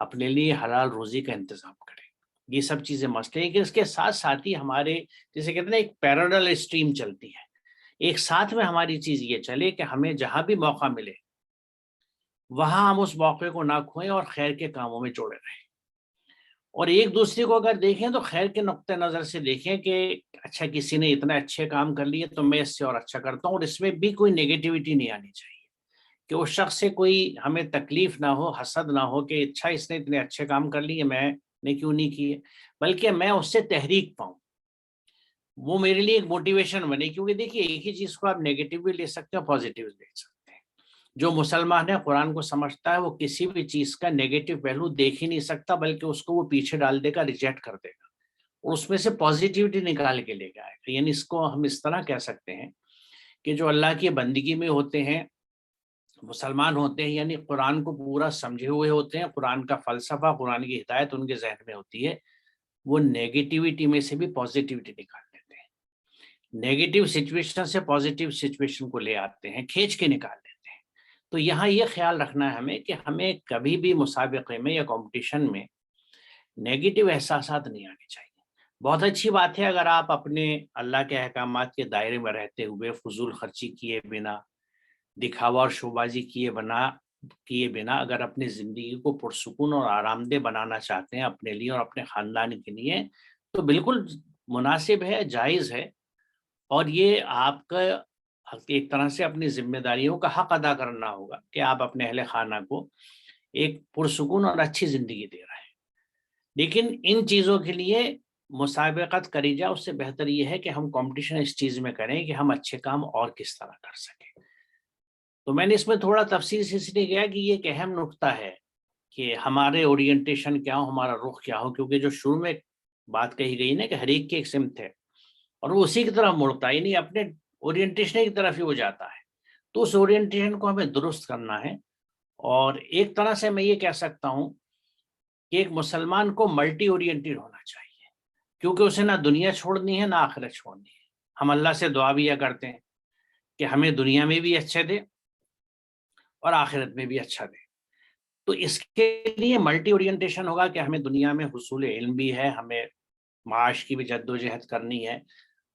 اپنے لیے حلال روزی کا انتظام کریں. یہ سب چیزیں مسئلے ہیں کہ اس کے ساتھ ساتھ ہی ہمارے جیسے کہتے ہیں ایک پیرالل اسٹریم چلتی ہے, ایک ساتھ میں ہماری چیز یہ چلے کہ ہمیں جہاں بھی موقع ملے وہاں ہم اس موقع کو نہ کھوئیں اور خیر کے کاموں میں جوڑے رہیں, اور ایک دوسرے کو اگر دیکھیں تو خیر کے نقطۂ نظر سے دیکھیں کہ اچھا کسی نے اتنا اچھے کام کر لیے تو میں اس سے اور اچھا کرتا ہوں, اور اس میں بھی کوئی نیگیٹیوٹی نہیں آنی چاہیے کہ اس شخص سے کوئی ہمیں تکلیف نہ ہو, حسد نہ ہو کہ اچھا اس نے اتنے اچھے کام کر لیے میں نے کیوں نہیں کیے, بلکہ میں اس سے تحریک پاؤں, وہ میرے لیے ایک موٹیویشن بنے. کیونکہ دیکھیے ایک ہی چیز کو آپ نیگیٹو بھی لے سکتے ہیں, پازیٹیو بھی لے سکتے ہیں. جو مسلمان ہے قرآن کو سمجھتا ہے وہ کسی بھی چیز کا نیگیٹو پہلو دیکھ ہی نہیں سکتا, بلکہ اس کو وہ پیچھے ڈال دے گا, ریجیکٹ کر دے گا, اور اس میں سے پازیٹیوٹی نکال کے لے کے آئے گا. یعنی اس کو ہم اس طرح کہہ سکتے ہیں کہ جو اللہ کی بندگی میں ہوتے ہیں, مسلمان ہوتے ہیں, یعنی قرآن کو پورا سمجھے ہوئے ہوتے ہیں, قرآن کا فلسفہ, قرآن کی ہدایت ان کے ذہن میں ہوتی ہے, وہ نیگیٹیوٹی میں سے بھی پازیٹیوٹی نکال لیتے ہیں, نیگیٹو سچویشن سے پازیٹیو سچویشن کو لے آتے ہیں, کھینچ کے نکال لیتے ہیں. تو یہاں یہ خیال رکھنا ہے ہمیں کہ ہمیں کبھی بھی مسابقے میں یا کمپٹیشن میں نیگیٹو احساسات نہیں آنے چاہیے. بہت اچھی بات ہے اگر آپ اپنے اللہ کے احکامات کے دائرے میں رہتے ہوئے فضول خرچی کیے بنا, دکھاوا اور شوبازی کیے بنا اگر اپنی زندگی کو پرسکون اور آرام دہ بنانا چاہتے ہیں اپنے لیے اور اپنے خاندان کے لیے, تو بالکل مناسب ہے, جائز ہے, اور یہ آپ کا ایک طرح سے اپنی ذمہ داریوں کا حق ادا کرنا ہوگا کہ آپ اپنے اہل خانہ کو ایک پرسکون اور اچھی زندگی دے رہے ہیں. لیکن ان چیزوں کے لیے مسابقت کری جائے, اس سے بہتر یہ ہے کہ ہم کمپٹیشن اس چیز میں کریں کہ ہم اچھے کام اور کس طرح کر سکیں. تو میں نے اس میں تھوڑا تفصیل سے اس لیے گیا کہ یہ ایک اہم نقطہ ہے کہ ہمارے اورینٹیشن کیا ہو, ہمارا رخ کیا ہو, کیونکہ جو شروع میں بات کہی گئی نا کہ ہر ایک کی ایک سمت ہے اور وہ اسی کی طرف مڑتا ہی نہیں, اپنے اورینٹیشن کی طرف ہی وہ جاتا ہے. تو اس اورینٹیشن کو ہمیں درست کرنا ہے, اور ایک طرح سے میں یہ کہہ سکتا ہوں کہ ایک مسلمان کو ملٹی اورینٹیڈ ہونا چاہیے, کیونکہ اسے نہ دنیا چھوڑنی ہے نہ آخرت چھوڑنی ہے. ہم اللہ سے دعا بھی یہ کرتے ہیں کہ ہمیں دنیا میں بھی اچھے دے اور آخرت میں بھی اچھا دے. تو اس کے لیے ملٹی اورینٹیشن ہوگا کہ ہمیں دنیا میں حصول علم بھی ہے, ہمیں معاش کی بھی جد و جہد کرنی ہے,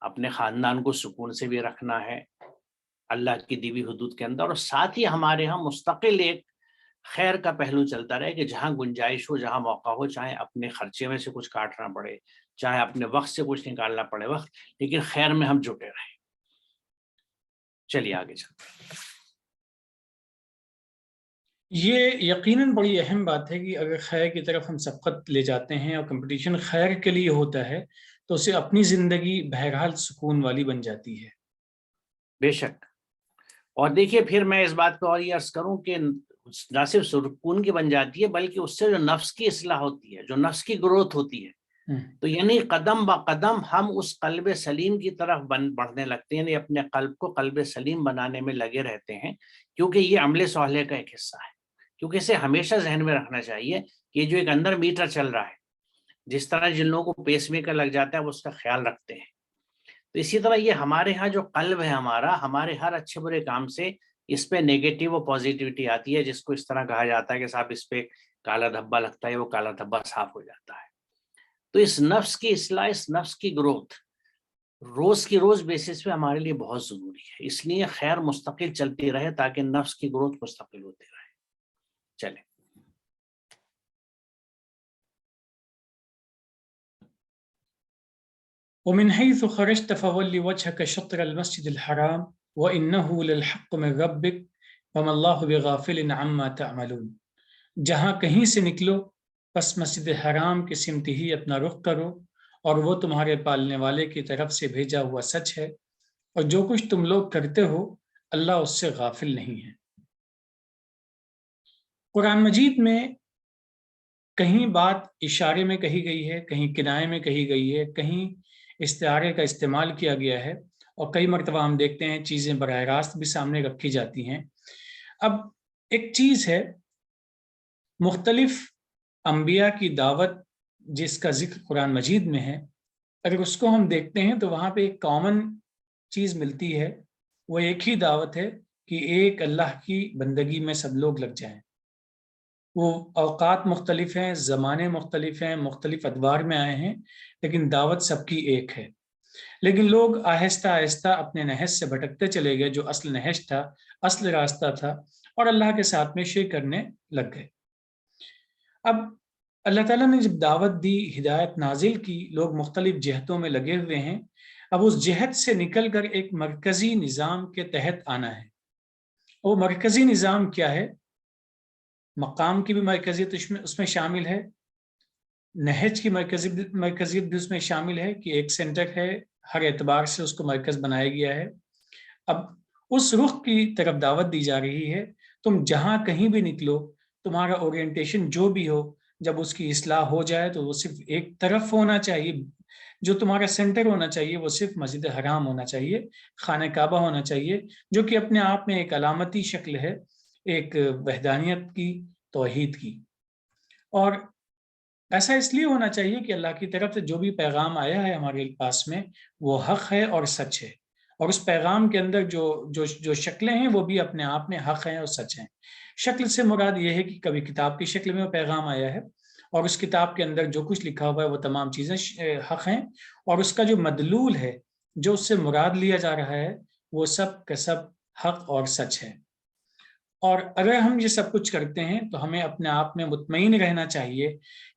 اپنے خاندان کو سکون سے بھی رکھنا ہے اللہ کی دی ہوئی حدود کے اندر, اور ساتھ ہی ہمارے ہاں مستقل ایک خیر کا پہلو چلتا رہے کہ جہاں گنجائش ہو, جہاں موقع ہو, چاہے اپنے خرچے میں سے کچھ کاٹنا پڑے, چاہے اپنے وقت سے کچھ نکالنا پڑے وقت, لیکن خیر میں ہم جٹے رہیں. چلیے آگے چلتے ہیں. یہ یقیناً بڑی اہم بات ہے کہ اگر خیر کی طرف ہم سبقت لے جاتے ہیں اور کمپٹیشن خیر کے لیے ہوتا ہے تو اسے اپنی زندگی بہرحال سکون والی بن جاتی ہے. بے شک. اور دیکھیے پھر میں اس بات کو اور یہ عرض کروں کہ نہ صرف سکون کی بن جاتی ہے بلکہ اس سے جو نفس کی اصلاح ہوتی ہے, جو نفس کی گروتھ ہوتی ہے, تو یعنی قدم با قدم ہم اس قلب سلیم کی طرف بڑھنے لگتے ہیں, یعنی اپنے قلب کو قلب سلیم بنانے میں لگے رہتے ہیں, کیونکہ یہ عمل صالح کا ایک حصہ ہے. کیونکہ اسے ہمیشہ ذہن میں رکھنا چاہیے کہ یہ جو ایک اندر میٹر چل رہا ہے, جس طرح جن لوگوں کو پیس میکر لگ جاتا ہے وہ اس کا خیال رکھتے ہیں, تو اسی طرح یہ ہمارے ہاں جو قلب ہے ہمارا, ہمارے ہر اچھے برے کام سے اس پہ نیگیٹو و پازیٹیوٹی آتی ہے, جس کو اس طرح کہا جاتا ہے کہ صاحب اس پہ کالا دھبا لگتا ہے, وہ کالا دھبا صاف ہو جاتا ہے. تو اس نفس کی اصلاح, اس نفس کی گروتھ روز کی روز بیسس پہ ہمارے لیے بہت ضروری ہے. اس لیے خیر مستقل چلتی رہے تاکہ نفس کی گروتھ مستقل ہوتی رہے. چلیں. ومن حيث خرجت فول وجهك شطر المسجد الحرام وإنه للحق من ربك وما الله بغافل عما تعملون. جہاں کہیں سے نکلو پس مسجد حرام کی سمت ہی اپنا رخ کرو, اور وہ تمہارے پالنے والے کی طرف سے بھیجا ہوا سچ ہے, اور جو کچھ تم لوگ کرتے ہو اللہ اس سے غافل نہیں ہے. قرآن مجید میں کہیں بات اشارے میں کہی گئی ہے, کہیں کنائے میں کہی گئی ہے, کہیں استعارے کا استعمال کیا گیا ہے, اور کئی مرتبہ ہم دیکھتے ہیں چیزیں براہ راست بھی سامنے رکھی جاتی ہیں. اب ایک چیز ہے, مختلف انبیاء کی دعوت جس کا ذکر قرآن مجید میں ہے, اگر اس کو ہم دیکھتے ہیں تو وہاں پہ ایک کامن چیز ملتی ہے, وہ ایک ہی دعوت ہے کہ ایک اللہ کی بندگی میں سب لوگ لگ جائیں. وہ اوقات مختلف ہیں، زمانے مختلف ہیں، مختلف ادوار میں آئے ہیں، لیکن دعوت سب کی ایک ہے۔ لیکن لوگ آہستہ آہستہ اپنے نہج سے بھٹکتے چلے گئے، جو اصل نہج تھا، اصل راستہ تھا، اور اللہ کے ساتھ میں شرک کرنے لگ گئے۔ اب اللہ تعالیٰ نے جب دعوت دی، ہدایت نازل کی، لوگ مختلف جہتوں میں لگے ہوئے ہیں، اب اس جہت سے نکل کر ایک مرکزی نظام کے تحت آنا ہے۔ وہ مرکزی نظام کیا ہے؟ مقام کی بھی مرکزیت اس میں شامل ہے، نہج کی مرکزیت بھی اس میں شامل ہے کہ ایک سینٹر ہے، ہر اعتبار سے اس کو مرکز بنایا گیا ہے۔ اب اس رخ کی طرف دعوت دی جا رہی ہے، تم جہاں کہیں بھی نکلو، تمہارا اورینٹیشن جو بھی ہو، جب اس کی اصلاح ہو جائے تو وہ صرف ایک طرف ہونا چاہیے، جو تمہارا سینٹر ہونا چاہیے وہ صرف مسجد حرام ہونا چاہیے، خانہ کعبہ ہونا چاہیے، جو کہ اپنے آپ میں ایک علامتی شکل ہے ایک وحدانیت کی، توحید کی۔ اور ایسا اس لیے ہونا چاہیے کہ اللہ کی طرف سے جو بھی پیغام آیا ہے ہمارے پاس میں وہ حق ہے اور سچ ہے، اور اس پیغام کے اندر جو شکلیں ہیں وہ بھی اپنے آپ میں حق ہیں اور سچ ہیں۔ شکل سے مراد یہ ہے کہ کبھی کتاب کی شکل میں وہ پیغام آیا ہے، اور اس کتاب کے اندر جو کچھ لکھا ہوا ہے وہ تمام چیزیں حق ہیں، اور اس کا جو مدلول ہے، جو اس سے مراد لیا جا رہا ہے، وہ سب کا سب حق اور سچ ہے۔ اور اگر ہم یہ سب کچھ کرتے ہیں تو ہمیں اپنے آپ میں مطمئن رہنا چاہیے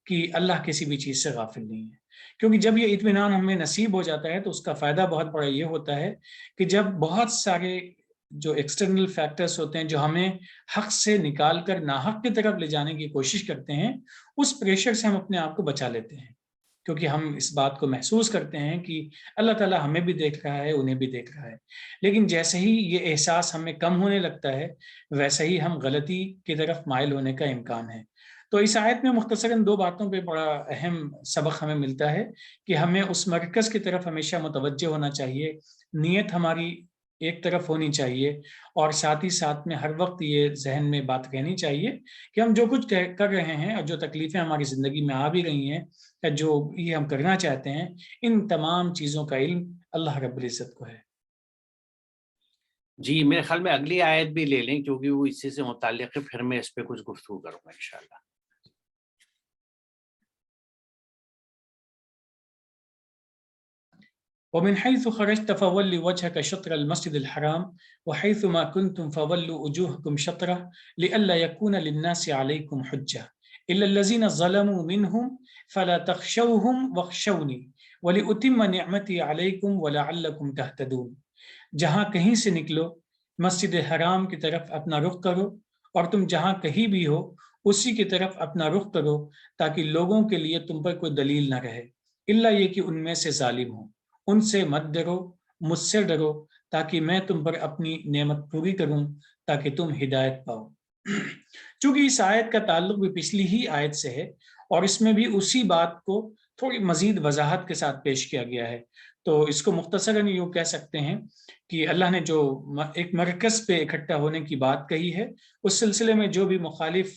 کہ اللہ کسی بھی چیز سے غافل نہیں ہے، کیونکہ جب یہ اطمینان ہمیں نصیب ہو جاتا ہے تو اس کا فائدہ بہت بڑا یہ ہوتا ہے کہ جب بہت سارے جو ایکسٹرنل فیکٹرز ہوتے ہیں جو ہمیں حق سے نکال کر ناحق کی طرف لے جانے کی کوشش کرتے ہیں، اس پریشر سے ہم اپنے آپ کو بچا لیتے ہیں، کیونکہ ہم اس بات کو محسوس کرتے ہیں کہ اللہ تعالیٰ ہمیں بھی دیکھ رہا ہے، انہیں بھی دیکھ رہا ہے۔ لیکن جیسے ہی یہ احساس ہمیں کم ہونے لگتا ہے، ویسے ہی ہم غلطی کی طرف مائل ہونے کا امکان ہے۔ تو اس آیت میں مختصراً دو باتوں پہ بڑا اہم سبق ہمیں ملتا ہے کہ ہمیں اس مرکز کی طرف ہمیشہ متوجہ ہونا چاہیے، نیت ہماری ایک طرف ہونی چاہیے، اور ساتھ ہی ساتھ میں ہر وقت یہ ذہن میں بات رہنی چاہیے کہ ہم جو کچھ کر رہے ہیں اور جو تکلیفیں ہماری زندگی میں آ بھی رہی ہیں یا جو یہ ہم کرنا چاہتے ہیں، ان تمام چیزوں کا علم اللہ رب العزت کو ہے۔ جی میرے خیال میں اگلی آیت بھی لے لیں کیونکہ وہ اسی سے متعلق ہے، پھر میں اس پہ کچھ گفتگو کروں گا انشاءاللہ۔ ومن حيث خرجت فول وجهك شطر المسجد الحرام وحيث ما كنتم فولوا وجوهكم شطره لئلا يكون للناس عليكم حجة إلا الذين ظلموا منهم فلا تخشوهم واخشوني ولأتم نعمتي عليكم ولعلكم تهتدون۔ جہاں کہیں سے نکلو، مسجد حرام کی طرف اپنا رخ کرو، اور تم جہاں کہیں بھی ہو اسی کی طرف اپنا رخ کرو، تاکہ لوگوں کے لیے تم پر کوئی دلیل نہ رہے، الا یہ کہ ان میں سے ظالم ہوں۔ ان سے مت ڈرو، مجھ سے ڈرو، تاکہ میں تم پر اپنی نعمت پوری کروں، تاکہ تم ہدایت پاؤ۔ چونکہ اس آیت کا تعلق بھی پچھلی ہی آیت سے ہے، اور اس میں بھی اسی بات کو تھوڑی مزید وضاحت کے ساتھ پیش کیا گیا ہے، تو اس کو مختصراً یوں کہہ سکتے ہیں کہ اللہ نے جو ایک مرکز پہ اکٹھا ہونے کی بات کہی ہے، اس سلسلے میں جو بھی مخالف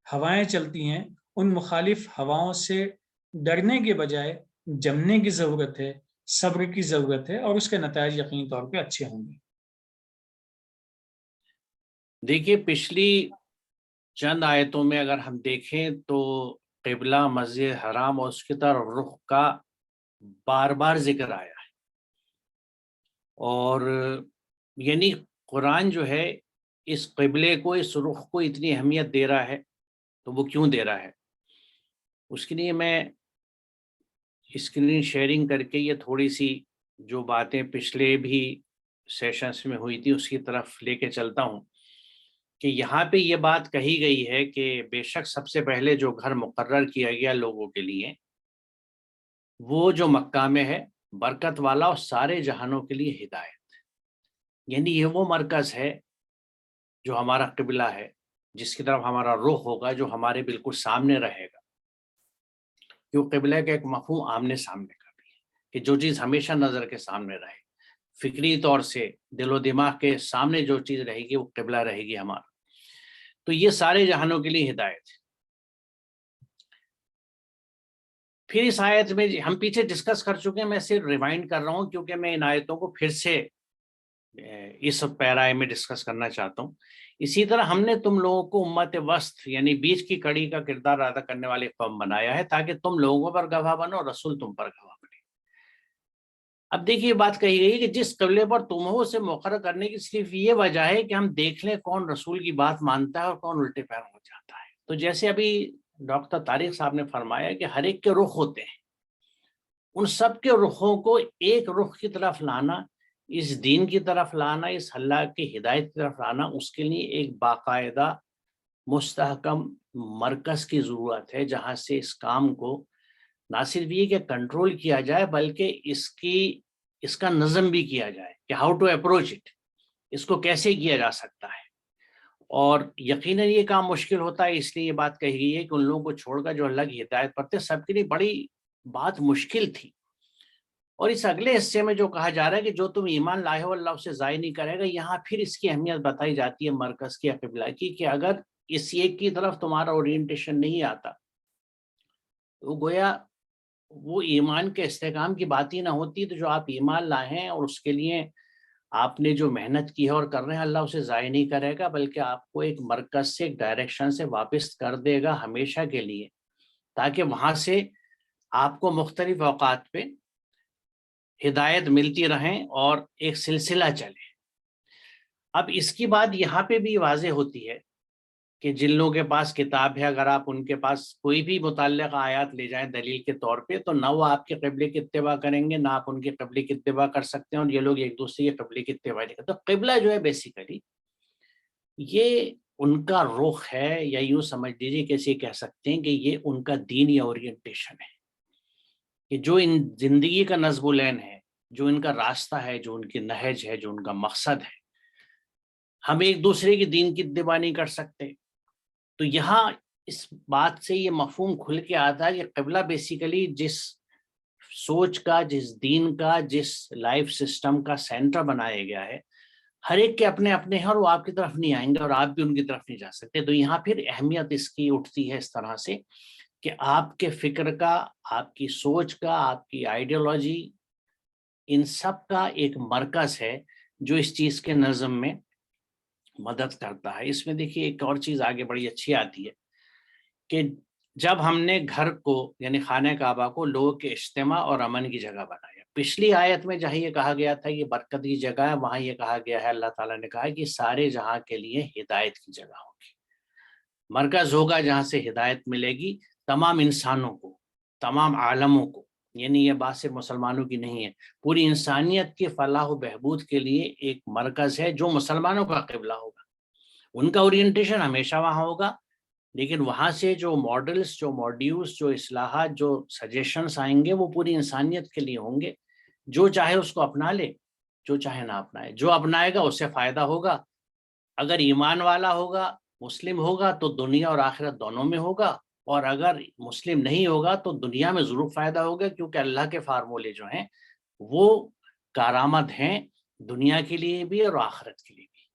ہوائیں چلتی ہیں، ان مخالف ہواؤں سے ڈرنے کے بجائے جمنے کی ضرورت ہے، صبر کی ضرورت ہے، اور اس کے نتائج یقینی طور پہ اچھے ہوں گے۔ دیکھیے پچھلی چند آیتوں میں اگر ہم دیکھیں تو قبلہ، مسجد حرام اور اس کی طرف رخ کا بار بار ذکر آیا ہے، اور یعنی قرآن جو ہے اس قبلے کو، اس رخ کو اتنی اہمیت دے رہا ہے، تو وہ کیوں دے رہا ہے؟ اس کے لیے میں اسکرین شیئرنگ کر کے یہ تھوڑی سی جو باتیں پچھلے بھی سیشنز میں ہوئی تھی اس کی طرف لے کے چلتا ہوں، کہ یہاں پہ یہ بات کہی گئی ہے کہ بے شک سب سے پہلے جو گھر مقرر کیا گیا لوگوں کے لیے وہ جو مکہ میں ہے، برکت والا اور سارے جہانوں کے لیے ہدایت، یعنی یہ وہ مرکز ہے جو ہمارا قبلہ ہے، جس کی طرف ہمارا رخ ہوگا، جو ہمارے بالکل سامنے رہے گا۔ کیوں قبلہ کا ایک مفہوم آمنے سامنے کا بھی ہے کہ جو چیز ہمیشہ نظر کے سامنے رہے، فکری طور سے دل و دماغ کے سامنے جو چیز رہے گی وہ قبلہ رہے گی ہمارا۔ تو یہ سارے جہانوں کے لیے ہدایت ہے۔ پھر اس آیت میں ہم پیچھے ڈسکس کر چکے ہیں، میں صرف ریمائنڈ کر رہا ہوں کیونکہ میں ان آیتوں کو پھر سے اس پیرائے میں ڈسکس کرنا چاہتا ہوں۔ اسی طرح ہم نے تم لوگوں کو امت وسط یعنی بیچ کی کڑی کا کردار ادا کرنے والے قوم بنایا ہے تاکہ تم لوگوں پر گواہ بنو اور رسول تم پر گواہ بنے۔ اب دیکھیے بات کہی گئی کہ جس قبلے پر تم ہو اسے مقرر کرنے کی صرف یہ وجہ ہے کہ ہم دیکھ لیں کون رسول کی بات مانتا ہے اور کون الٹے پیر ہو جاتا ہے۔ تو جیسے ابھی ڈاکٹر طارق صاحب نے فرمایا کہ ہر ایک کے رخ ہوتے ہیں، ان سب کے رخوں کو ایک رخ کی طرف لانا، اس دین کی طرف لانا، اس اللہ کی ہدایت کی طرف لانا، اس کے لیے ایک باقاعدہ مستحکم مرکز کی ضرورت ہے جہاں سے اس کام کو نہ صرف یہ کہ کنٹرول کیا جائے بلکہ اس کا نظم بھی کیا جائے کہ ہاؤ ٹو اپروچ اٹ، اس کو کیسے کیا جا سکتا ہے۔ اور یقیناً یہ کام مشکل ہوتا ہے، اس لیے یہ بات کہی گئی ہے کہ ان لوگوں کو چھوڑ کر جو اللہ کی ہدایت پر تھے سب کے لیے بڑی بات مشکل تھی۔ اور اس اگلے حصے میں جو کہا جا رہا ہے کہ جو تم ایمان لائے ہو اللہ اسے ضائع نہیں کرے گا، یہاں پھر اس کی اہمیت بتائی جاتی ہے مرکز کی، قبلہ کی، کہ اگر اس ایک کی طرف تمہارا اورینٹیشن نہیں آتا تو گویا وہ ایمان کے استحکام کی بات ہی نہ ہوتی۔ تو جو آپ ایمان لائے ہیں اور اس کے لیے آپ نے جو محنت کی ہے اور کر رہے ہیں، اللہ اسے ضائع نہیں کرے گا بلکہ آپ کو ایک مرکز سے، ایک ڈائریکشن سے واپس کر دے گا ہمیشہ کے لیے، تاکہ وہاں سے آپ کو مختلف اوقات پہ ہدایت ملتی رہیں اور ایک سلسلہ چلے۔ اب اس کی بات یہاں پہ بھی واضح ہوتی ہے کہ جن لوگوں کے پاس کتاب ہے، اگر آپ ان کے پاس کوئی بھی متعلقہ آیات لے جائیں دلیل کے طور پہ، تو نہ وہ آپ کے قبلے کی اتباع کریں گے، نہ آپ ان کے قبلے کی اتباع کر سکتے ہیں، اور یہ لوگ ایک دوسرے کے قبلے کی اتباع نہیں کرتے۔ تو قبلہ جو ہے بیسیکلی یہ ان کا رخ ہے، یا یوں سمجھ لیجیے کیسے کہہ سکتے ہیں کہ یہ ان کا دین یا اورینٹیشن ہے، کہ جو ان زندگی کا نظم العین ہے، جو ان کا راستہ ہے، جو ان کی نہج ہے، جو ان کا مقصد ہے۔ ہم ایک دوسرے کی دین کی اتباع نہیں کر سکتے۔ تو یہاں اس بات سے یہ مفہوم کھل کے آتا ہے کہ قبلہ بیسیکلی جس سوچ کا، جس دین کا، جس لائف سسٹم کا سینٹر بنایا گیا ہے، ہر ایک کے اپنے اپنے ہیں اور وہ آپ کی طرف نہیں آئیں گے اور آپ بھی ان کی طرف نہیں جا سکتے۔ تو یہاں پھر اہمیت اس کی اٹھتی ہے اس طرح سے کہ آپ کے فکر کا، آپ کی سوچ کا، آپ کی آئیڈیالوجی، ان سب کا ایک مرکز ہے جو اس چیز کے نظم میں مدد کرتا ہے۔ اس میں دیکھیے ایک اور چیز آگے بڑی اچھی آتی ہے کہ جب ہم نے گھر کو یعنی خانہ کعبہ کو لوگوں کے اجتماع اور امن کی جگہ بنایا، پچھلی آیت میں جہاں یہ کہا گیا تھا یہ برکت کی جگہ ہے، وہاں یہ کہا گیا ہے، اللہ تعالیٰ نے کہا کہ سارے جہاں کے لیے ہدایت کی جگہ ہوگی، مرکز ہوگا جہاں سے ہدایت ملے گی تمام انسانوں کو، تمام عالموں کو۔ یعنی یہ بات صرف مسلمانوں کی نہیں ہے، پوری انسانیت کی فلاح و بہبود کے لیے ایک مرکز ہے جو مسلمانوں کا قبلہ ہوگا۔ ان کا اورینٹیشن ہمیشہ وہاں ہوگا، لیکن وہاں سے جو ماڈلز، جو موڈیولز، جو اصلاحات، جو سجیشنز آئیں گے وہ پوری انسانیت کے لیے ہوں گے۔ جو چاہے اس کو اپنا لے، جو چاہے نہ اپنائے، جو اپنائے گا اس سے فائدہ ہوگا۔ اگر ایمان والا ہوگا، مسلم ہوگا، تو دنیا اور آخرت دونوں میں ہوگا، اور اگر مسلم نہیں ہوگا تو دنیا میں ضرور فائدہ ہوگا، کیونکہ اللہ کے فارمولے جو ہیں وہ کارآمد ہیں دنیا کے لیے بھی اور آخرت کے لیے بھی۔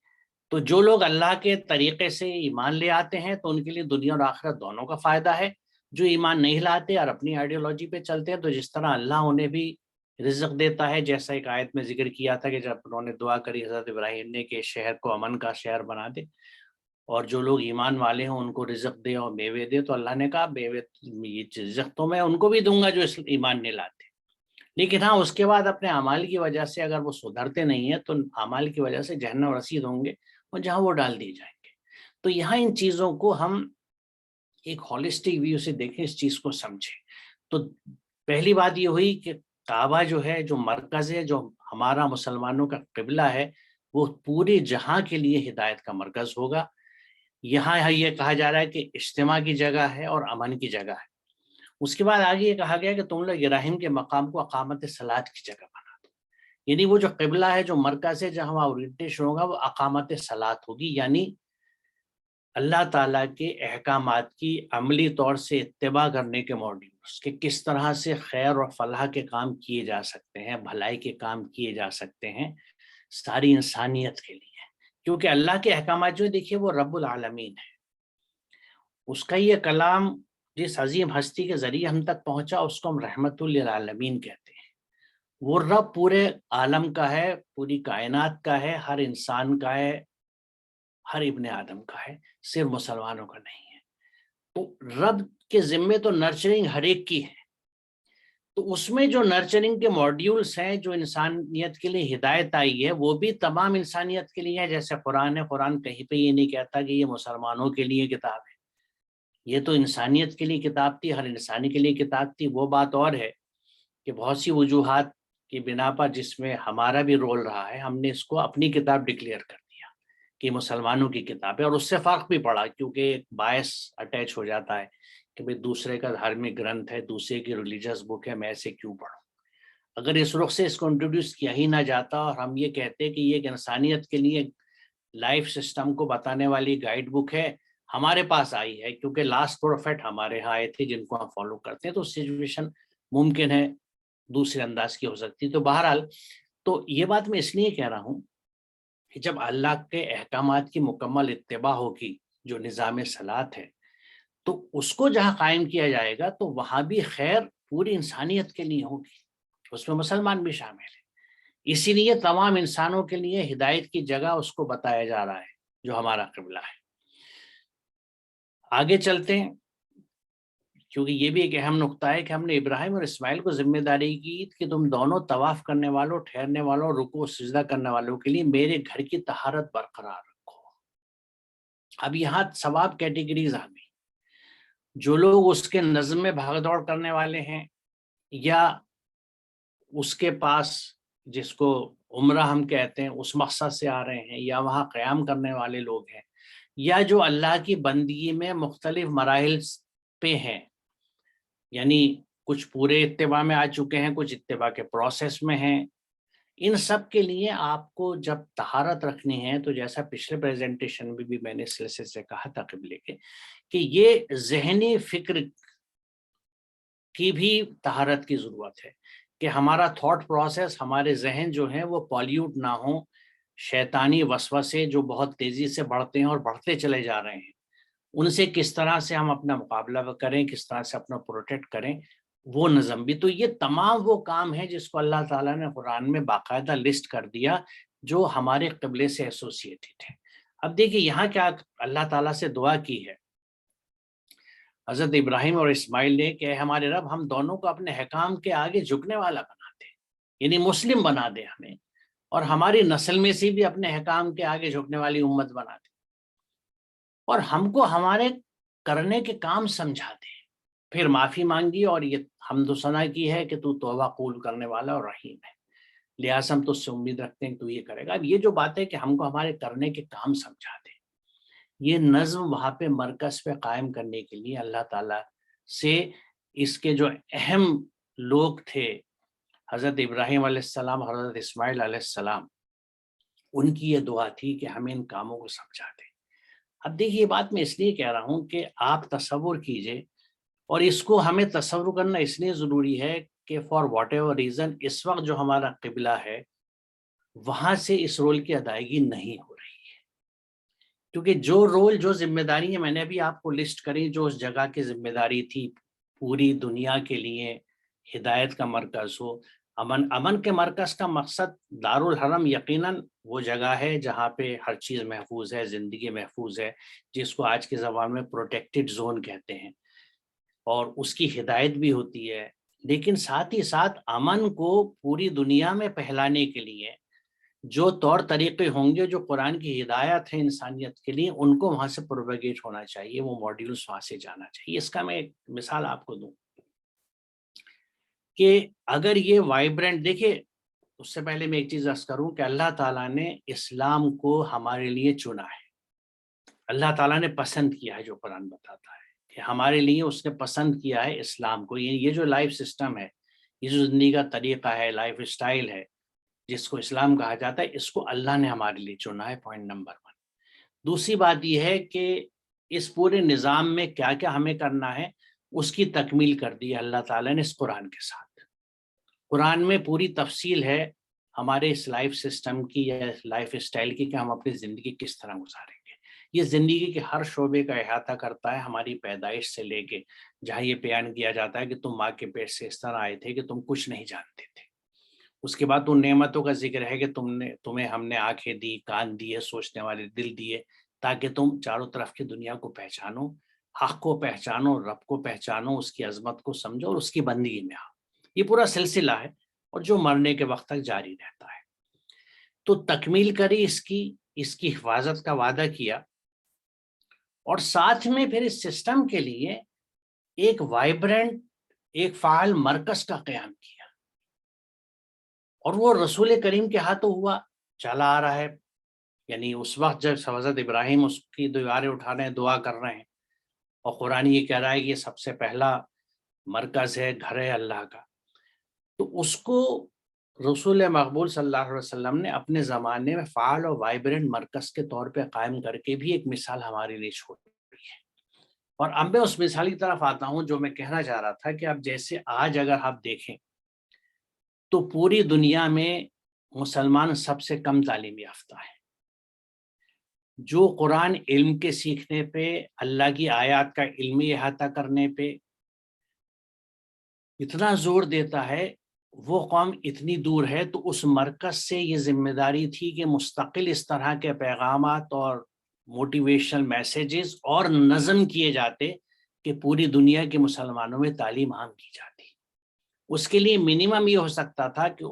تو جو لوگ اللہ کے طریقے سے ایمان لے آتے ہیں تو ان کے لیے دنیا اور آخرت دونوں کا فائدہ ہے۔ جو ایمان نہیں لاتے اور اپنی آئیڈیالوجی پہ چلتے ہیں تو جس طرح اللہ انہیں بھی رزق دیتا ہے، جیسا ایک آیت میں ذکر کیا تھا کہ جب انہوں نے دعا کری حضرت ابراہیم نے کہ شہر کو امن کا شہر بنا دے اور جو لوگ ایمان والے ہیں ان کو رزق دے اور میوے دے، تو اللہ نے کہا میوے یہ رزق تو میں ان کو بھی دوں گا جو ایمان نہیں لاتے، لیکن ہاں اس کے بعد اپنے اعمال کی وجہ سے اگر وہ سدھرتے نہیں ہیں تو اعمال کی وجہ سے جہنم رسید ہوں گے اور جہاں وہ ڈال دیے جائیں گے۔ تو یہاں ان چیزوں کو ہم ایک ہولسٹک ویو سے دیکھیں، اس چیز کو سمجھیں۔ تو پہلی بات یہ ہوئی کہ کعبہ جو ہے، جو مرکز ہے، جو ہمارا مسلمانوں کا قبلہ ہے، وہ پورے جہاں کے لیے ہدایت کا مرکز ہوگا۔ یہاں یہ کہا جا رہا ہے کہ اجتماع کی جگہ ہے اور امن کی جگہ ہے۔ اس کے بعد آگے یہ کہا گیا کہ تم لوگ ابراہیم کے مقام کو اقامت صلاۃ کی جگہ بنا دو، یعنی وہ جو قبلہ ہے، جو مرکز ہے، جہاں اورینٹیشن ہوگا وہ اقامت صلاۃ ہوگی، یعنی اللہ تعالیٰ کے احکامات کی عملی طور سے اتباع کرنے کے موڈیولس، کہ کس طرح سے خیر اور فلاح کے کام کیے جا سکتے ہیں، بھلائی کے کام کیے جا سکتے ہیں ساری انسانیت کے لیے۔ کیونکہ اللہ کے احکامات جو دیکھیے وہ رب العالمین ہے، اس کا یہ کلام جس عظیم ہستی کے ذریعے ہم تک پہنچا اس کو ہم رحمت للعالمین کہتے ہیں۔ وہ رب پورے عالم کا ہے، پوری کائنات کا ہے، ہر انسان کا ہے، ہر ابن آدم کا ہے، صرف مسلمانوں کا نہیں ہے۔ تو رب کے ذمے تو نرچرنگ ہر ایک کی ہے، تو اس میں جو نرچرنگ کے ماڈیولز ہیں جو انسانیت کے لیے ہدایت آئی ہے وہ بھی تمام انسانیت کے لیے ہے۔ جیسے قرآن ہے، قرآن کہیں پہ یہ نہیں کہتا کہ یہ مسلمانوں کے لیے کتاب ہے، یہ تو انسانیت کے لیے کتاب تھی، ہر انسانی کے لیے کتاب تھی۔ وہ بات اور ہے کہ بہت سی وجوہات کی بنا پر جس میں ہمارا بھی رول رہا ہے، ہم نے اس کو اپنی کتاب ڈکلیئر کر دیا کہ مسلمانوں کی کتاب ہے، اور اس سے فرق بھی پڑا کیونکہ ایک باعث اٹیچ ہو جاتا ہے کہ بھئی دوسرے کا دھارمک گرنتھ ہے، دوسرے کی ریلیجس بک ہے، میں ایسے کیوں پڑھوں۔ اگر اس رخ سے اس کو انٹروڈیوس کیا ہی نہ جاتا اور ہم یہ کہتے کہ یہ ایک انسانیت کے لیے لائف سسٹم کو بتانے والی گائیڈ بک ہے، ہمارے پاس آئی ہے کیونکہ لاسٹ پروفیٹ ہمارے ہاں آئے تھے جن کو ہم فالو کرتے ہیں، تو سچویشن ممکن ہے دوسرے انداز کی ہو سکتی۔ تو بہرحال تو یہ بات میں اس لیے کہہ رہا ہوں کہ جب اللہ کے احکامات کی مکمل اتباع ہوگی، جو نظام صلاۃ ہے، تو اس کو جہاں قائم کیا جائے گا تو وہاں بھی خیر پوری انسانیت کے لیے ہوگی، اس میں مسلمان بھی شامل ہیں۔ اسی لیے تمام انسانوں کے لیے ہدایت کی جگہ اس کو بتایا جا رہا ہے جو ہمارا قبلہ ہے۔ آگے چلتے ہیں، کیونکہ یہ بھی ایک اہم نقطہ ہے کہ ہم نے ابراہیم اور اسماعیل کو ذمہ داری کی کہ تم دونوں طواف کرنے والوں، ٹھہرنے والوں، رکوع و سجدہ کرنے والوں کے لیے میرے گھر کی طہارت برقرار رکھو۔ اب یہاں ثواب کیٹیگریز آ گئی، جو لوگ اس کے نظم میں بھاگ دوڑ کرنے والے ہیں، یا اس کے پاس جس کو عمرہ ہم کہتے ہیں اس مقصد سے آ رہے ہیں، یا وہاں قیام کرنے والے لوگ ہیں، یا جو اللہ کی بندگی میں مختلف مراحل پہ ہیں، یعنی کچھ پورے اتباع میں آ چکے ہیں، کچھ اتباع کے پروسیس میں ہیں، ان سب کے لیے آپ کو جب طہارت رکھنی ہے تو جیسا پچھلے پریزنٹیشن میں بھی میں نے اس سلسلے سے کہا تھا قبلے کے کہ یہ ذہنی فکر کی بھی طہارت کی ضرورت ہے کہ ہمارا تھاٹ پروسیس، ہمارے ذہن جو ہیں وہ پالیوٹ نہ ہوں، شیطانی وسوسے جو بہت تیزی سے بڑھتے ہیں اور بڑھتے چلے جا رہے ہیں، ان سے کس طرح سے ہم اپنا مقابلہ کریں، کس طرح سے اپنا پروٹیکٹ کریں، وہ نظم بھی۔ تو یہ تمام وہ کام ہیں جس کو اللہ تعالیٰ نے قرآن میں باقاعدہ لسٹ کر دیا جو ہمارے قبلے سے ایسوسیٹڈ ہے۔ اب دیکھیے یہاں کیا اللہ تعالیٰ سے دعا کی ہے حضرت ابراہیم اور اسماعیل نے کہ اے ہمارے رب، ہم دونوں کو اپنے حکام کے آگے جھکنے والا بنا دے، یعنی مسلم بنا دے ہمیں، اور ہماری نسل میں سے بھی اپنے حکام کے آگے جھکنے والی امت بنا دے، اور ہم کو ہمارے کرنے کے کام سمجھا دے۔ پھر معافی مانگی اور یہ حمد و ثنا کی ہے کہ تو توبہ قبول کرنے والا اور رحیم ہے، لہٰذا ہم تو اس سے امید رکھتے ہیں کہ تو یہ کرے گا۔ اب یہ جو بات ہے کہ ہم کو ہمارے کرنے کے کام سمجھا دے، یہ نظم وہاں پہ مرکز پہ قائم کرنے کے لیے اللہ تعالیٰ سے اس کے جو اہم لوگ تھے حضرت ابراہیم علیہ السلام، حضرت اسماعیل علیہ السلام، ان کی یہ دعا تھی کہ ہمیں ان کاموں کو سمجھا دے۔ اب دیکھیے یہ بات میں اس لیے کہہ رہا ہوں کہ آپ تصور کیجئے، اور اس کو ہمیں تصور کرنا اس لیے ضروری ہے کہ فار واٹ ایور ریزن اس وقت جو ہمارا قبلہ ہے وہاں سے اس رول کی ادائیگی نہیں ہو رہی ہے، کیونکہ جو رول، جو ذمہ داری ہے میں نے ابھی آپ کو لسٹ کری، جو اس جگہ کی ذمہ داری تھی پوری دنیا کے لیے ہدایت کا مرکز ہو، امن کے مرکز کا مقصد دارالحرم یقیناً وہ جگہ ہے جہاں پہ ہر چیز محفوظ ہے، زندگی محفوظ ہے، جس کو آج کے زبان میں پروٹیکٹڈ زون کہتے ہیں، اور اس کی ہدایت بھی ہوتی ہے، لیکن ساتھ ہی ساتھ امن کو پوری دنیا میں پھیلانے کے لیے جو طور طریقے ہوں گے، جو قرآن کی ہدایت ہے انسانیت کے لیے، ان کو وہاں سے پروپیگیٹ ہونا چاہیے، وہ ماڈیولس وہاں سے جانا چاہیے۔ اس کا میں ایک مثال آپ کو دوں کہ اگر یہ وائبرنٹ، دیکھیے اس سے پہلے میں ایک چیز عرض کروں کہ اللہ تعالیٰ نے اسلام کو ہمارے لیے چنا ہے، اللہ تعالیٰ نے پسند کیا ہے، جو قرآن بتاتا ہے کہ ہمارے لیے اس نے پسند کیا ہے اسلام کو، یعنی یہ جو لائف سسٹم ہے، یہ جو زندگی کا طریقہ ہے، لائف اسٹائل ہے جس کو اسلام کہا جاتا ہے، اس کو اللہ نے ہمارے لیے چنا ہے، پوائنٹ نمبر 1۔ دوسری بات یہ ہے کہ اس پورے نظام میں کیا کیا ہمیں کرنا ہے اس کی تکمیل کر دی ہے اللہ تعالیٰ نے اس قرآن کے ساتھ۔ قرآن میں پوری تفصیل ہے ہمارے اس لائف سسٹم کی یا لائف اسٹائل کی کہ ہم اپنی زندگی کس طرح گزاریں گے۔ یہ زندگی کے ہر شعبے کا احاطہ کرتا ہے، ہماری پیدائش سے لے کے جہاں یہ بیان کیا جاتا ہے کہ تم ماں کے پیٹ سے اس طرح آئے تھے کہ تم کچھ نہیں جانتے تھے، اس کے بعد ان نعمتوں کا ذکر ہے کہ تمہیں ہم نے آنکھیں دی، کان دیے، سوچنے والے دل دیے، تاکہ تم چاروں طرف کی دنیا کو پہچانو، حق کو پہچانو، رب کو پہچانو، اس کی عظمت کو سمجھو اور اس کی بندگی میں آؤ۔ یہ پورا سلسلہ ہے اور جو مرنے کے وقت تک جاری رہتا ہے۔ تو تکمیل کری اس کی حفاظت کا وعدہ کیا، اور ساتھ میں پھر اس سسٹم کے لیے ایک وائبرنٹ، ایک فعال مرکز کا قیام کیا، اور وہ رسول کریم کے ہاتھوں ہوا، چلا آ رہا ہے۔ یعنی اس وقت جب حضرت ابراہیم اس کی دیواریں اٹھا رہے ہیں، دعا کر رہے ہیں، اور قرآن یہ کہہ رہا ہے کہ یہ سب سے پہلا مرکز ہے، گھر ہے اللہ کا، تو اس کو رسول مقبول صلی اللہ علیہ وسلم نے اپنے زمانے میں فعال اور وائبرنٹ مرکز کے طور پہ قائم کر کے بھی ایک مثال ہمارے لیے چھوڑی ہے۔ اور اب میں اس مثال کی طرف آتا ہوں جو میں کہنا چاہ رہا تھا کہ اب جیسے آج اگر آپ دیکھیں تو پوری دنیا میں مسلمان سب سے کم تعلیم یافتہ ہے۔ جو قرآن علم کے سیکھنے پہ، اللہ کی آیات کا علمی احاطہ کرنے پہ اتنا زور دیتا ہے، وہ قوم اتنی دور ہے۔ تو اس مرکز سے یہ ذمہ داری تھی کہ مستقل اس طرح کے پیغامات اور موٹیویشنل میسیجز اور نظم کیے جاتے کہ پوری دنیا کے مسلمانوں میں تعلیم عام کی جاتی۔ اس کے لیے منیمم یہ ہو سکتا تھا کہ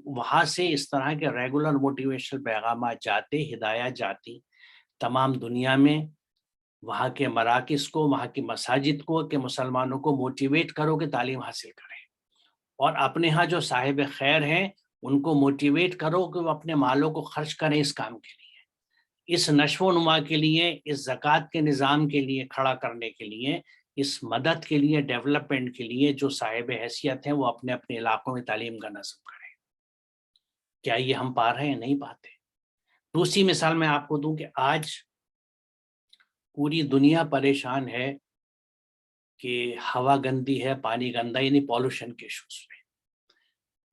وہاں سے اس طرح کے ریگولر موٹیویشنل پیغامات جاتے، ہدایات جاتی تمام دنیا میں، وہاں کے مراکز کو، وہاں کی مساجد کو، کہ مسلمانوں کو موٹیویٹ کرو کہ تعلیم حاصل کریں، اور اپنے ہاں جو صاحب خیر ہیں ان کو موٹیویٹ کرو کہ وہ اپنے مالوں کو خرچ کریں اس کام کے لیے، اس نشو و نما کے لیے، اس زکوٰۃ کے نظام کے لیے کھڑا کرنے کے لیے، اس مدد کے لیے، ڈیولپمنٹ کے لیے جو صاحب حیثیت ہیں وہ اپنے اپنے علاقوں میں تعلیم کا نظم کریں۔ کیا یہ ہم پا رہے ہیں؟ نہیں پاتے۔ دوسری مثال میں آپ کو دوں کہ آج پوری دنیا پریشان ہے کہ ہوا گندی ہے، پانی گندا، یعنی پالوشن کے ایشوز میں۔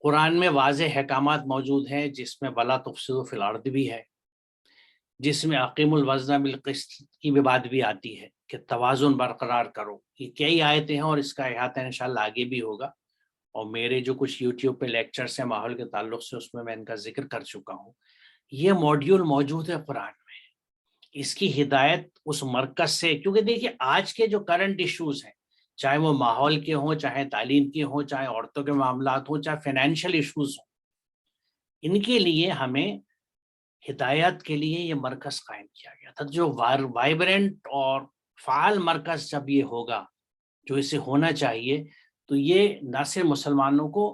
قرآن میں واضح احکامات موجود ہیں جس میں وَلَا تُفْسِدُوا فِي الْأَرْضِ بھی ہے، جس میں اقیموا الوزن بالقسط کی بھی بات بھی آتی ہے کہ توازن برقرار کرو۔ یہ کئی آیتیں ہیں اور اس کا احاطہ انشاءاللہ آگے بھی ہوگا، اور میرے جو کچھ یوٹیوب پہ لیکچرز ہیں ماحول کے تعلق سے اس میں ان کا ذکر کر چکا ہوں۔ یہ موڈیول موجود ہے قرآن میں، اس کی ہدایت اس مرکز سے، کیونکہ دیکھیے آج کے جو کرنٹ ایشوز ہیں، چاہے وہ ماحول کے ہوں، چاہے تعلیم کے ہوں، چاہے عورتوں کے معاملات ہوں، چاہے فائنینشیل ایشوز ہوں، ان کے لیے ہمیں ہدایت کے لیے یہ مرکز قائم کیا گیا تھا۔ جو وائبرنٹ اور فعال مرکز جب یہ ہوگا جو اسے ہونا چاہیے، تو یہ نہ صرف مسلمانوں کو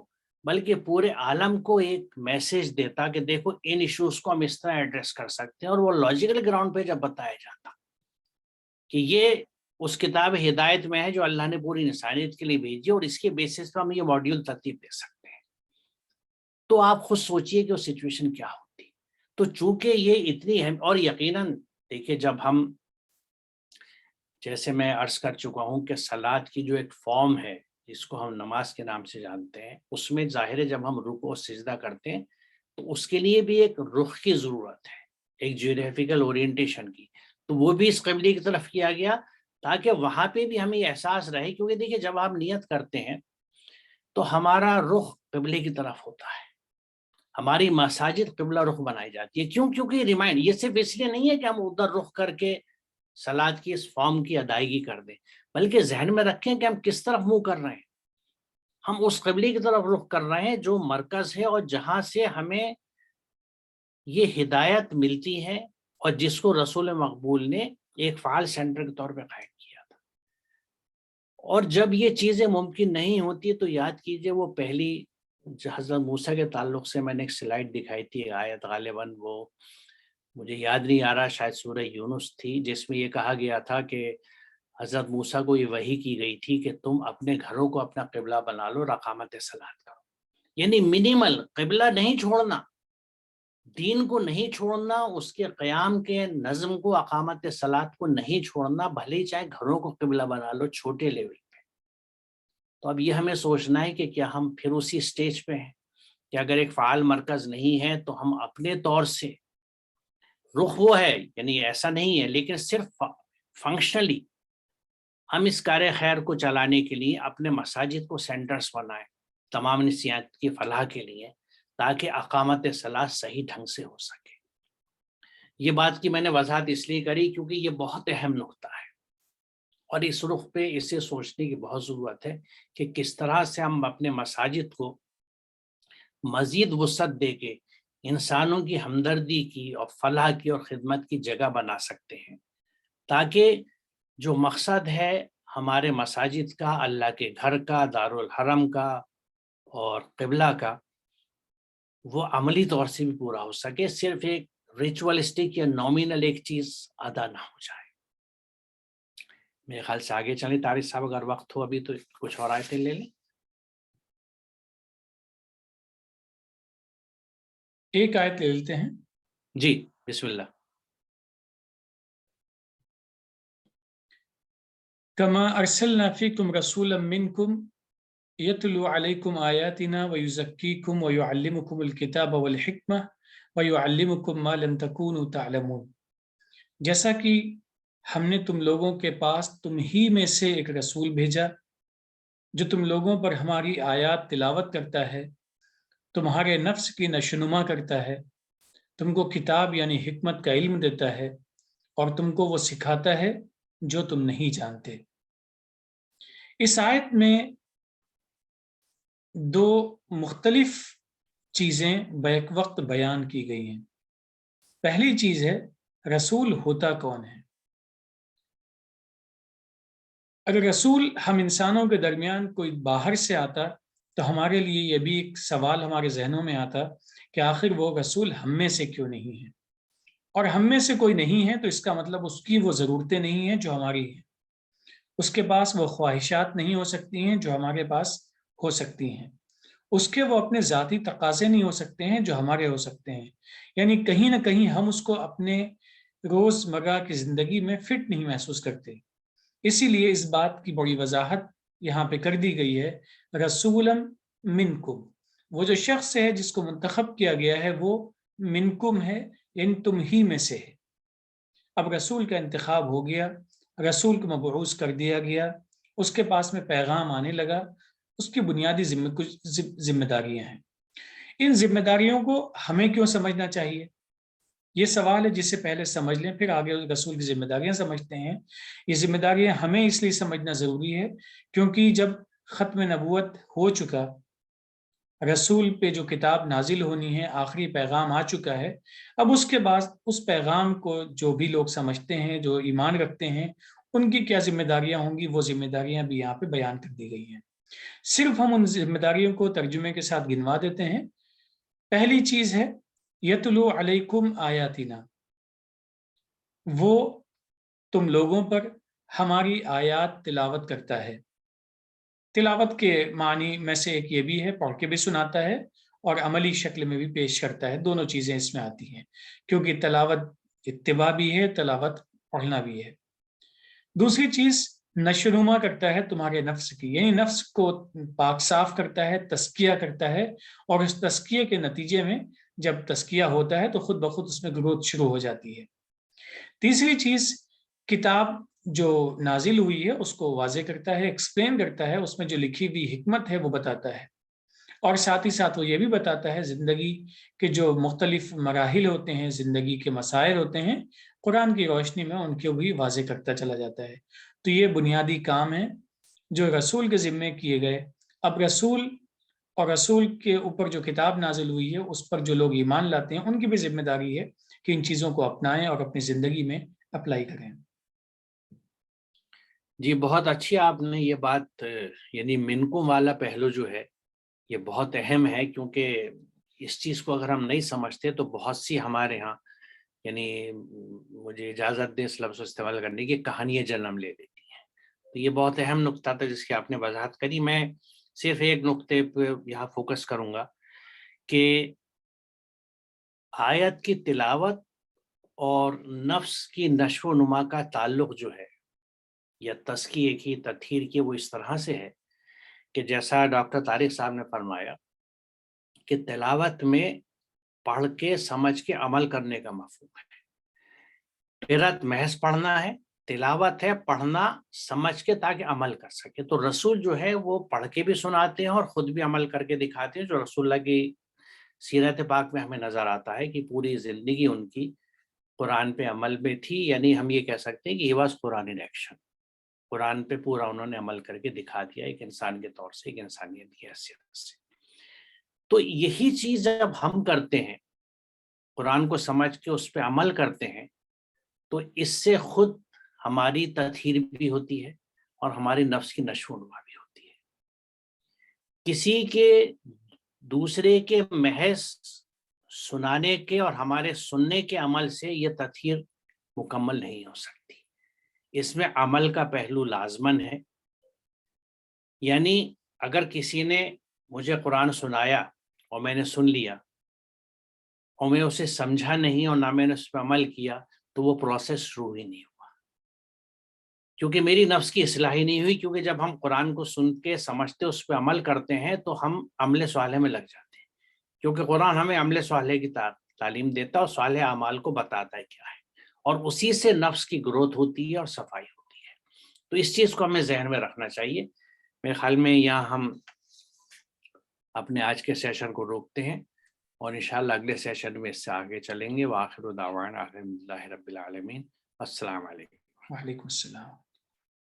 بلکہ پورے عالم کو ایک میسیج دیتا کہ دیکھو ان ایشوز کو ہم اس طرح ایڈریس کر سکتے ہیں، اور وہ لاجیکل گراؤنڈ پہ جب بتایا جاتا کہ یہ اس کتاب ہدایت میں ہے جو اللہ نے پوری انسانیت کے لیے بھیجی، اور اس کے بیسس پہ ہم یہ ماڈیول ترتیب دے سکتے ہیں، تو آپ خود سوچئے کہ وہ سچویشن کیا ہوتی۔ تو چونکہ یہ اتنی اہم، اور یقیناً دیکھیے جب ہم، جیسے میں عرض کر چکا ہوں کہ صلاۃ کی جو ایک فارم ہے جس کو ہم نماز کے نام سے جانتے ہیں، اس میں ظاہر ہے جب ہم رکوع و سجدہ کرتے ہیں تو اس کے لیے بھی ایک رخ کی ضرورت ہے، ایک جیوگرافیکل اورینٹیشن کی، تو وہ بھی اس قبلے کی طرف کیا گیا تاکہ وہاں پہ بھی ہمیں احساس رہے، کیونکہ دیکھیے جب آپ نیت کرتے ہیں تو ہمارا رخ قبلے کی طرف ہوتا ہے، ہماری مساجد قبلہ رخ بنائی جاتی ہے۔ کیوں؟ کیونکہ ریمائنڈ، یہ صرف اس لیے نہیں ہے کہ ہم ادھر رخ کر کے صلاۃ کی اس فارم کی ادائیگی کر دیں، بلکہ ذہن میں رکھیں کہ ہم کس طرف منہ کر رہے ہیں، ہم اس قبلے کی طرف رخ کر رہے ہیں جو مرکز ہے اور جہاں سے ہمیں یہ ہدایت ملتی ہے، اور جس کو رسول مقبول نے ایک فعال سینٹر کے طور پہ قائم کیا تھا۔ اور جب یہ چیزیں ممکن نہیں ہوتی تو یاد کیجئے وہ پہلی حضرت موسیٰ کے تعلق سے میں نے ایک سلائیڈ دکھائی تھی، آیت غالباً وہ مجھے یاد نہیں آ رہا، شاید سورہ یونس تھی، جس میں یہ کہا گیا تھا کہ حضرت موسیٰ کو یہ وحی کی گئی تھی کہ تم اپنے گھروں کو اپنا قبلہ بنا لو، اقامت صلاۃ کرو، یعنی منیمل، قبلہ نہیں چھوڑنا، دین کو نہیں چھوڑنا، اس کے قیام کے نظم کو، اقامت صلاۃ کو نہیں چھوڑنا، بھلے ہی چاہے گھروں کو قبلہ بنا لو چھوٹے لیول پہ۔ تو اب یہ ہمیں سوچنا ہے کہ کیا ہم پھر اسی سٹیج پہ ہیں کہ اگر ایک فعال مرکز نہیں ہے تو ہم اپنے طور سے، رخ وہ ہے یعنی ایسا نہیں ہے، لیکن صرف فنکشنلی ہم اس کار خیر کو چلانے کے لیے اپنے مساجد کو سینٹرز بنائیں تمام نسیات کی فلاح کے لیے، تاکہ اقامت صلاۃ صحیح ڈھنگ سے ہو سکے۔ یہ بات کی میں نے وضاحت اس لیے کری کیونکہ یہ بہت اہم نقطہ ہے، اور اس رخ پہ اسے سوچنے کی بہت ضرورت ہے کہ کس طرح سے ہم اپنے مساجد کو مزید وسعت دے کے انسانوں کی ہمدردی کی اور فلاح کی اور خدمت کی جگہ بنا سکتے ہیں، تاکہ جو مقصد ہے ہمارے مساجد کا، اللہ کے گھر کا، دارالحرم کا اور قبلہ کا، وہ عملی طور سے بھی پورا ہو سکے، صرف ایک ریچولسٹک یا نومینل ایک چیز ادا نہ ہو جائے۔ میرے خیال سے آگے چلیں طارق صاحب، اگر وقت ہو ابھی تو کچھ اور آیتیں لے لیں۔ ایک آیت لے لیتے ہیں۔ جی بسم اللہ۔ کما ارسلنا فیکم رسولا منکم یتلو علیکم آیاتنا ویزکیکم ویعلمکم الکتاب والحکمہ ویعلمکم ما لم تکونوا تعلمون، جیسا کہ ہم نے تم لوگوں کے پاس تم ہی میں سے ایک رسول بھیجا جو تم لوگوں پر ہماری آیات تلاوت کرتا ہے، تمہارے نفس کی نشوونما کرتا ہے، تم کو کتاب یعنی حکمت کا علم دیتا ہے، اور تم کو وہ سکھاتا ہے جو تم نہیں جانتے۔ اس آیت میں دو مختلف چیزیں بیک وقت بیان کی گئی ہیں۔ پہلی چیز ہے رسول ہوتا کون ہے۔ اگر رسول ہم انسانوں کے درمیان کوئی باہر سے آتا تو ہمارے لیے یہ بھی ایک سوال ہمارے ذہنوں میں آتا کہ آخر وہ رسول ہم میں سے کیوں نہیں ہے، اور ہم میں سے کوئی نہیں ہے تو اس کا مطلب اس کی وہ ضرورتیں نہیں ہیں جو ہماری ہیں، اس کے پاس وہ خواہشات نہیں ہو سکتی ہیں جو ہمارے پاس ہو سکتی ہیں، اس کے وہ اپنے ذاتی تقاضے نہیں ہو سکتے ہیں جو ہمارے ہو سکتے ہیں، یعنی کہیں نہ کہیں ہم اس کو اپنے روزمرہ کی زندگی میں فٹ نہیں محسوس کرتے۔ اسی لیے اس بات کی بڑی وضاحت یہاں پہ کر دی گئی ہے، رسولا منکم، وہ جو شخص ہے جس کو منتخب کیا گیا ہے وہ منکم ہے، یعنی تم ہی میں سے ہے۔ اب رسول کا انتخاب ہو گیا، رسول کو مبعوث کر دیا گیا، اس کے پاس میں پیغام آنے لگا، اس کی بنیادی ذمہ داریاں ہیں۔ ان ذمہ داریوں کو ہمیں کیوں سمجھنا چاہیے، یہ سوال ہے جسے پہلے سمجھ لیں، پھر آگے رسول کی ذمہ داریاں سمجھتے ہیں۔ یہ ذمہ داریاں ہمیں اس لیے سمجھنا ضروری ہے کیونکہ جب ختم نبوت ہو چکا، رسول پہ جو کتاب نازل ہونی ہے، آخری پیغام آ چکا ہے، اب اس کے بعد اس پیغام کو جو بھی لوگ سمجھتے ہیں، جو ایمان رکھتے ہیں، ان کی کیا ذمہ داریاں ہوں گی، وہ ذمہ داریاں بھی یہاں پہ بیان کر دی گئی ہیں۔ صرف ہم ان ذمہ داریوں کو ترجمے کے ساتھ گنوا دیتے ہیں۔ پہلی چیز ہے یتلو علیکم آیاتنا، وہ تم لوگوں پر ہماری آیات تلاوت کرتا ہے۔ تلاوت کے معنی میں سے ایک یہ بھی ہے پڑھ کے بھی سناتا ہے اور عملی شکل میں بھی پیش کرتا ہے، دونوں چیزیں اس میں آتی ہیں، کیونکہ تلاوت اتباع بھی ہے، تلاوت پڑھنا بھی ہے۔ دوسری چیز نشوونما کرتا ہے تمہارے نفس کی، یعنی نفس کو پاک صاف کرتا ہے، تزکیہ کرتا ہے، اور اس تزکیے کے نتیجے میں جب تزکیہ ہوتا ہے تو خود بخود اس میں گروتھ شروع ہو جاتی ہے۔ تیسری چیز کتاب جو نازل ہوئی ہے اس کو واضح کرتا ہے، ایکسپلین کرتا ہے، اس میں جو لکھی ہوئی حکمت ہے وہ بتاتا ہے، اور ساتھ ہی ساتھ وہ یہ بھی بتاتا ہے زندگی کے جو مختلف مراحل ہوتے ہیں، زندگی کے مسائل ہوتے ہیں، قرآن کی روشنی میں ان کو بھی واضح کرتا چلا جاتا ہے۔ تو یہ بنیادی کام ہے جو رسول کے ذمے کیے گئے۔ اب رسول اور رسول کے اوپر جو کتاب نازل ہوئی ہے اس پر جو لوگ ایمان لاتے ہیں ان کی بھی ذمہ داری ہے کہ ان چیزوں کو اپنائیں اور اپنی زندگی میں اپلائی کریں۔ جی بہت اچھی آپ نے یہ بات، یعنی منکم والا پہلو جو ہے یہ بہت اہم ہے، کیونکہ اس چیز کو اگر ہم نہیں سمجھتے تو بہت سی ہمارے ہاں، یعنی مجھے اجازت دیں اس لفظ استعمال کرنے کی، کہانیاں جنم لے لیتی ہیں۔ تو یہ بہت اہم نقطہ تھا جس کی آپ نے وضاحت کری۔ میں صرف ایک نقطے پہ یہاں فوکس کروں گا کہ آیت کی تلاوت اور نفس کی نشو و نما کا تعلق جو ہے یا تزکیے کی، تطہیر کی، وہ اس طرح سے ہے کہ جیسا ڈاکٹر طارق صاحب نے فرمایا کہ تلاوت میں پڑھ کے سمجھ کے عمل کرنے کا مفہوم ہے۔ قرأت محض پڑھنا ہے، تلاوت ہے پڑھنا سمجھ کے تاکہ عمل کر سکے۔ تو رسول جو ہے وہ پڑھ کے بھی سناتے ہیں اور خود بھی عمل کر کے دکھاتے ہیں، جو رسول اللہ کی سیرت پاک میں ہمیں نظر آتا ہے کہ پوری زندگی ان کی قرآن پہ عمل میں تھی، یعنی ہم یہ کہہ سکتے ہیں کہ he was Quran in action. قرآن پہ پورا انہوں نے عمل کر کے دکھا دیا ایک انسان کے طور سے، ایک انسانیت کی حیثیت سے. تو یہی چیز جب ہم کرتے ہیں، قرآن کو سمجھ کے اس پہ عمل کرتے ہیں، تو اس سے خود ہماری تطہیر بھی ہوتی ہے اور ہماری نفس کی نشو و نما بھی ہوتی ہے. کسی کے دوسرے کے محض سنانے کے اور ہمارے سننے کے عمل سے یہ تطہیر مکمل نہیں ہو سکتی. اس میں عمل کا پہلو لازمن ہے. یعنی اگر کسی نے مجھے قرآن سنایا اور میں نے سن لیا اور میں اسے سمجھا نہیں اور نہ میں نے اس پہ عمل کیا، تو وہ پروسیس شروع ہی نہیں ہوا، کیونکہ میری نفس کی اصلاح ہی نہیں ہوئی. کیونکہ جب ہم قرآن کو سن کے سمجھتے اس پہ عمل کرتے ہیں تو ہم عمل صالح میں لگ جاتے ہیں، کیونکہ قرآن ہمیں عمل صالح کی تعلیم دیتا ہے اور صالح اعمال کو بتاتا ہے کیا ہے، اور اسی سے نفس کی گروتھ ہوتی ہے اور صفائی ہوتی ہے. تو اس چیز کو ہمیں ذہن میں رکھنا چاہیے. میرے خیال میں یہاں ہم اپنے آج کے سیشن کو روکتے ہیں اور انشاءاللہ اگلے سیشن میں اس سے آگے چلیں گے. وآخر دعوانا الحمدللہ رب العالمین. السلام علیکم. وعلیکم السلام.